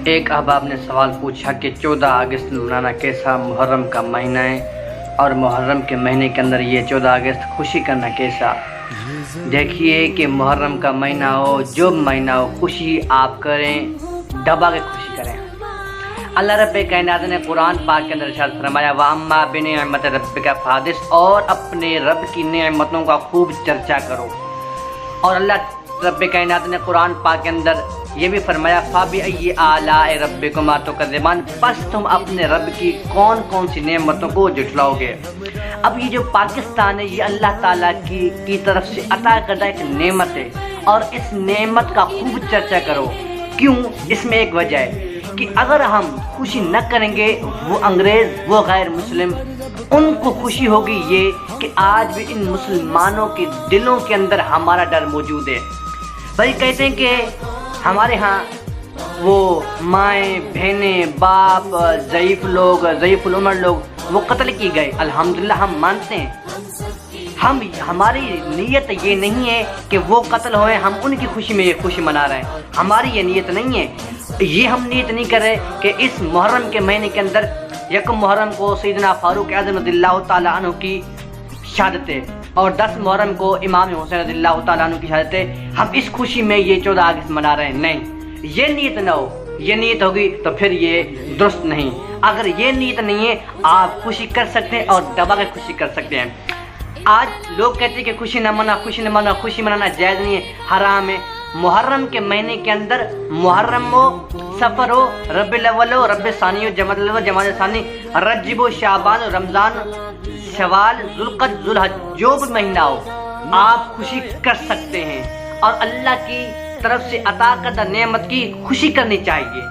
ایک احباب نے سوال پوچھا کہ 14 اگست منانا کیسا، محرم کا مہینہ ہے اور محرم کے مہینے کے اندر یہ 14 اگست خوشی کرنا کیسا۔ دیکھیے کہ محرم کا مہینہ ہو، جو مہینہ ہو، خوشی آپ کریں، دبا کے خوشی کریں۔ اللہ رب کائنات نے قرآن پاک کے اندر ارشاد فرمایا وَأَمَّا بِنِعْمَتِ رَبِّكَ فَحَدِّثْ، اور اپنے رب کی نعمتوں کا خوب چرچا کرو۔ اور اللہ رب کائنات نے قرآن پاک کے اندر یہ بھی فرمایا فَبِأَيِّ آلَاءِ رَبِّكُمَا تُكَذِّبَانِ، پس تم اپنے رب کی کون کون سی نعمتوں کو جھٹلاؤ گے۔ اب یہ جو پاکستان ہے یہ اللہ تعالیٰ کی طرف سے عطا کردہ ایک نعمت ہے، اور اس نعمت کا خوب چرچا کرو۔ کیوں؟ اس میں ایک وجہ ہے کہ اگر ہم خوشی نہ کریں گے، وہ انگریز، وہ غیر مسلم، ان کو خوشی ہوگی یہ کہ آج بھی ان مسلمانوں کے دلوں کے اندر ہمارا ڈر موجود ہے۔ بھائی کہتے ہیں کہ ہمارے ہاں وہ مائیں، بہنیں، باپ، ضعیف لوگ، ضعیف العمر لوگ وہ قتل کی گئے۔ الحمدللہ ہم مانتے ہیں، ہماری نیت یہ نہیں ہے کہ وہ قتل ہوئے، ہم ان کی خوشی میں یہ خوشی منا رہے ہیں، ہماری یہ نیت نہیں ہے۔ یہ ہم نیت نہیں کر رہے کہ اس محرم کے مہینے کے اندر یکم محرم کو سیدنا فاروق اعظم رضی اللہ تعالیٰ عنہ کی شہادت ہے اور 10 محرم کو امام حسین رضی اللہ تعالیٰ عنہ کی شہادت ہے، ہم اس خوشی میں یہ 14 اگست منا رہے ہیں۔ نہیں، یہ نیت نہ ہو، یہ نیت ہوگی تو پھر یہ درست نہیں۔ اگر یہ نیت نہیں ہے، آپ خوشی کر سکتے ہیں اور دبا کے خوشی کر سکتے ہیں۔ آج لوگ کہتے ہیں کہ خوشی نہ منا، خوشی نہ منا، خوشی منانا جائز نہیں ہے، حرام ہے۔ محرم کے مہینے کے اندر محرم ہو، سفر ہو، ربیع الاول ہو، ربیع ثانی ہو، جمادی الاول، جمادی ثانی، رجب و شعبان و رمضان، شوال، ذوالقعدہ، ذوالحج، جو بھی مہینہ ہو آپ خوشی کر سکتے ہیں، اور اللہ کی طرف سے عطا کردہ نعمت کی خوشی کرنی چاہیے۔